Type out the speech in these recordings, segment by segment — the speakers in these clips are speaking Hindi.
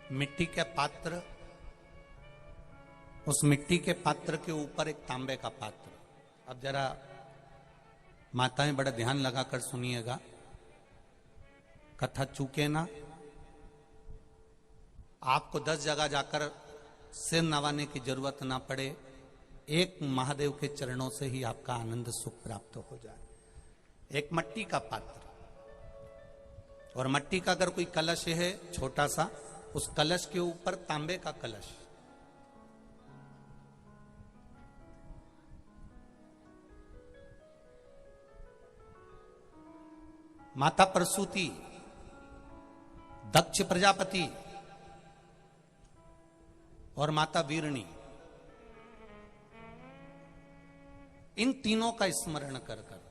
मिट्टी के पात्र, उस मिट्टी के पात्र के ऊपर एक तांबे का पात्र। अब जरा माताएं बड़ा ध्यान लगाकर सुनिएगा, कथा चूके ना। आपको 10 जगह जाकर सिर नवाने की जरूरत ना पड़े, एक महादेव के चरणों से ही आपका आनंद सुख प्राप्त हो जाए। एक मट्टी का पात्र, और मट्टी का अगर कोई कलश है छोटा सा, उस कलश के ऊपर तांबे का कलश। माता प्रसूति, दक्ष प्रजापति और माता वीरणी, इन तीनों का स्मरण कर कर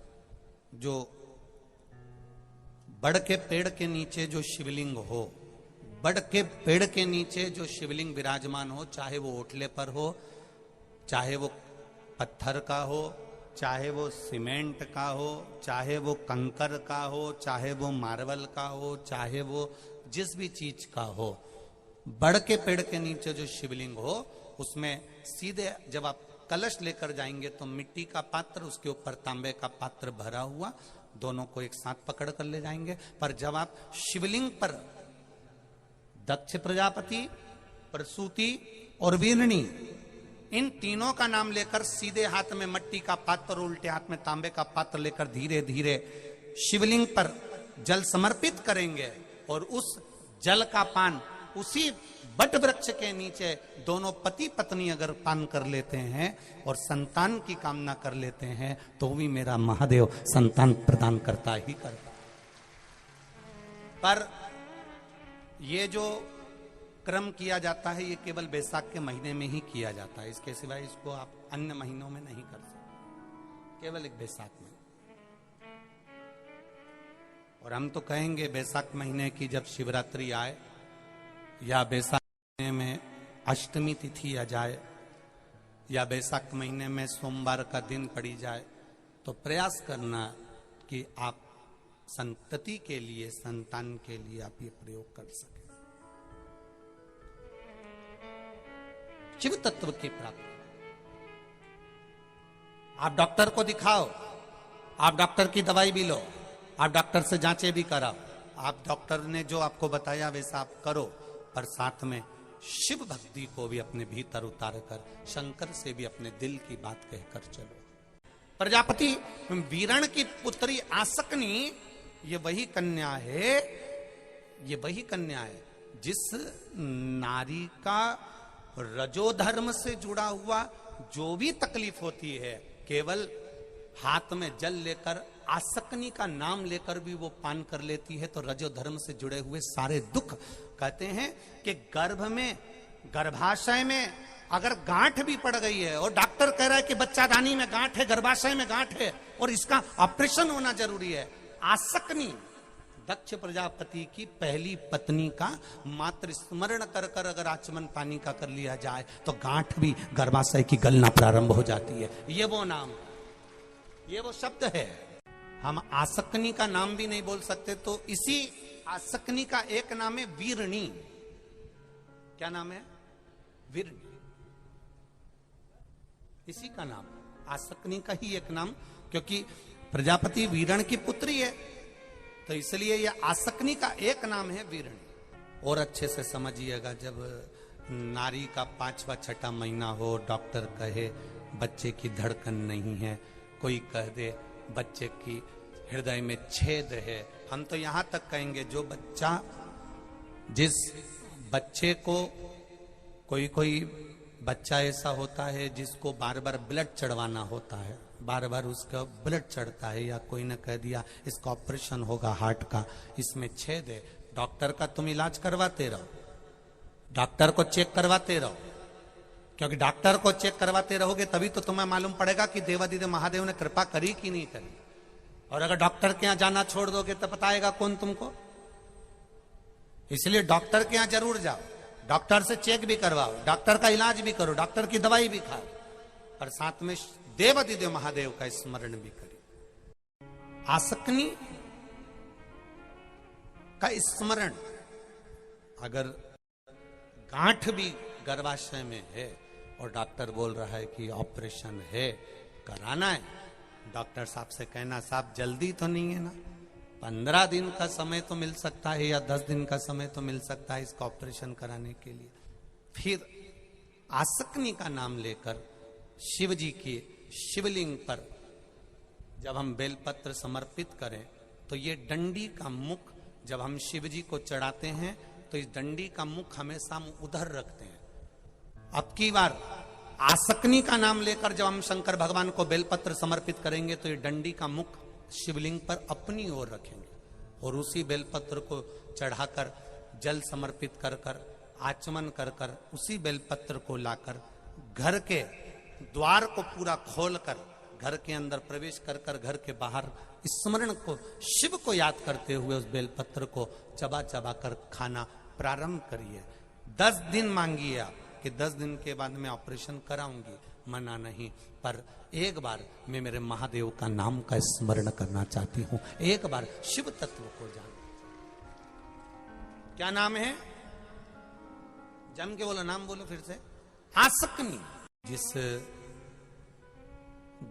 जो बड़ के पेड़ के नीचे जो शिवलिंग हो, बड़ के पेड़ के नीचे जो शिवलिंग विराजमान हो, चाहे वो ओटले पर हो, चाहे वो पत्थर का हो, चाहे वो सीमेंट का हो, चाहे वो कंकर का हो, चाहे वो मार्बल का हो, चाहे वो जिस भी चीज का हो, बड़ के पेड़ के नीचे जो शिवलिंग हो, उसमें सीधे जब आप कलश लेकर जाएंगे तो मिट्टी का पात्र, उसके ऊपर तांबे का पात्र भरा हुआ, दोनों को एक साथ पकड़ कर ले जाएंगे। पर जब आप शिवलिंग पर दक्ष प्रजापति, प्रसूति और वीरणी, इन तीनों का नाम लेकर सीधे हाथ में मट्टी का पात्र और उल्टे हाथ में तांबे का पात्र लेकर धीरे धीरे शिवलिंग पर जल समर्पित करेंगे, और उस जल का पान उसी बट वृक्ष के नीचे दोनों पति पत्नी अगर पान कर लेते हैं और संतान की कामना कर लेते हैं, तो भी मेरा महादेव संतान प्रदान करता ही करता। पर ये जो क्रम किया जाता है, ये केवल बैसाख के महीने में ही किया जाता है। इसके सिवाय इसको आप अन्य महीनों में नहीं कर सकते, केवल एक बैसाख में। और हम तो कहेंगे बैसाख महीने की जब शिवरात्रि आए, या बैसाख महीने में अष्टमी तिथि आ जाए, या बैसाख महीने में सोमवार का दिन पड़ी जाए, तो प्रयास करना कि आप संतति के लिए, संतान के लिए आप ये प्रयोग कर सकें। शिव तत्व की प्राप्ति। आप डॉक्टर को दिखाओ, आप डॉक्टर की दवाई भी लो, आप डॉक्टर से जांचें भी कराओ, आप डॉक्टर ने जो आपको बताया वैसा आप करो, पर साथ में शिव भक्ति को भी अपने भीतर उतार कर शंकर से भी अपने दिल की बात कहकर चलो। प्रजापति वीरण की पुत्री आसकनी, ये वही कन्या है, ये वही कन्या है जिस नारी का रजोधर्म से जुड़ा हुआ जो भी तकलीफ होती है, केवल हाथ में जल लेकर, आसकनी का नाम लेकर भी वो पान कर लेती है, तो रजोधर्म से जुड़े हुए सारे दुख। कहते हैं कि गर्भ में, गर्भाशय में अगर गांठ भी पड़ गई है, और डॉक्टर कह रहा है कि बच्चादानी में गांठ है, गर्भाशय में गांठ है और इसका ऑपरेशन होना जरूरी है, आसकनी दक्ष प्रजापति की पहली पत्नी का मात्र स्मरण कर कर अगर आचमन पानी का कर लिया जाए, तो गांठ भी गर्भाशय की गलना प्रारंभ हो जाती है। ये वो नाम, ये वो शब्द है। हम आसकनी का नाम भी नहीं बोल सकते, तो इसी आसकनी का एक नाम है वीरणी। क्या नाम है? वीरणी। इसी का नाम, आसकनी का ही एक नाम, क्योंकि प्रजापति वीरण की पुत्री है, तो इसलिए यह आसकनी का एक नाम है वीरणी। और अच्छे से समझिएगा, जब नारी का 5वां 6ठा महीना हो, डॉक्टर कहे बच्चे की धड़कन नहीं है, कोई कह दे बच्चे की हृदय में छेद है, हम तो यहां तक कहेंगे जो बच्चा, जिस बच्चे को, कोई बच्चा ऐसा होता है जिसको बार बार ब्लड चढ़वाना होता है, बार बार उसका ब्लड चढ़ता है, या कोई ने कह दिया इसका ऑपरेशन होगा हार्ट का, इसमें छेद है, डॉक्टर का तुम इलाज करवाते रहो, डॉक्टर को चेक करवाते रहो, क्योंकि डॉक्टर को चेक करवाते रहोगे तभी तो तुम्हें मालूम पड़ेगा कि देवादिदेव महादेव ने कृपा करी कि नहीं करी। और अगर डॉक्टर के यहां जाना छोड़ दोगे तो बताएगा कौन तुमको। इसलिए डॉक्टर के यहां जरूर जाओ, डॉक्टर से चेक भी करवाओ, डॉक्टर का इलाज भी करो, डॉक्टर की दवाई भी खाओ, और साथ में देवादिदेव महादेव का स्मरण भी करें। आसकनी का स्मरण अगर गांठ भी गर्भाशय में है और डॉक्टर बोल रहा है कि ऑपरेशन है, कराना है। डॉक्टर साहब से कहना, साहब जल्दी तो नहीं है ना, 15 दिन का समय तो मिल सकता है या 10 दिन का समय तो मिल सकता है इसका ऑपरेशन कराने के लिए। फिर आसकनी का नाम लेकर शिव जी के शिवलिंग पर जब हम बेलपत्र समर्पित करें तो ये डंडी का मुख जब हम शिव जी को चढ़ाते हैं तो इस डंडी का मुख हमेशा हम उधर रखते हैं। अब की बार आसकनी का नाम लेकर जब हम शंकर भगवान को बेलपत्र समर्पित करेंगे तो ये डंडी का मुख शिवलिंग पर अपनी ओर रखेंगे और उसी बेलपत्र को चढ़ाकर जल समर्पित कर कर आचमन कर कर उसी बेलपत्र को लाकर घर के द्वार को पूरा खोलकर घर के अंदर प्रवेश कर कर घर के बाहर स्मरण को शिव को याद करते हुए उस बेलपत्र को चबा चबा कर खाना प्रारंभ करिए। 10 दिन मांगिए आप कि 10 दिन के बाद मैं ऑपरेशन कराऊंगी, मना नहीं, पर एक बार मैं मेरे महादेव का नाम का स्मरण करना चाहती हूं, एक बार शिव तत्व को जान। क्या नाम है? जम के बोलो, नाम बोलो फिर से। आसकनी। जिस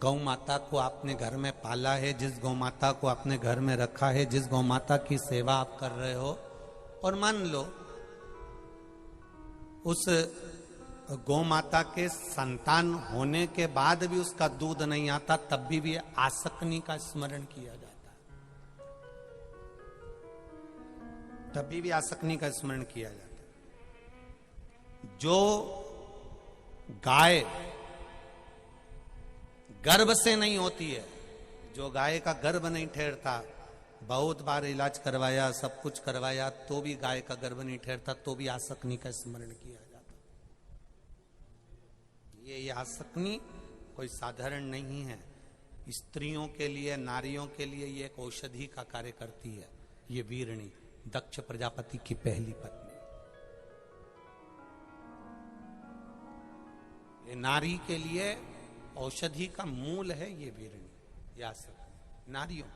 गौ माता को आपने घर में पाला है, जिस गौ माता को आपने घर में रखा है, जिस गौ माता की सेवा आप कर रहे हो, और मान लो उस गौ माता के संतान होने के बाद भी उसका दूध नहीं आता, तब भी आसकनी का स्मरण किया जाता है, तभी भी आसकनी का स्मरण किया जाता है। जो गाय गर्भ से नहीं होती है, जो गाय का गर्भ नहीं ठहरता, बहुत बार इलाज करवाया, सब कुछ करवाया, तो भी गाय का गर्भ नहीं ठहरता, तो भी आसकनी का स्मरण किया जाता। ये आसकनी कोई साधारण नहीं है, स्त्रियों के लिए, नारियों के लिए ये एक औषधि का कार्य करती है। ये वीरणी दक्ष प्रजापति की पहली पत्नी, ये नारी के लिए औषधि का मूल है। ये वीरणी, ये आसकनी नारियों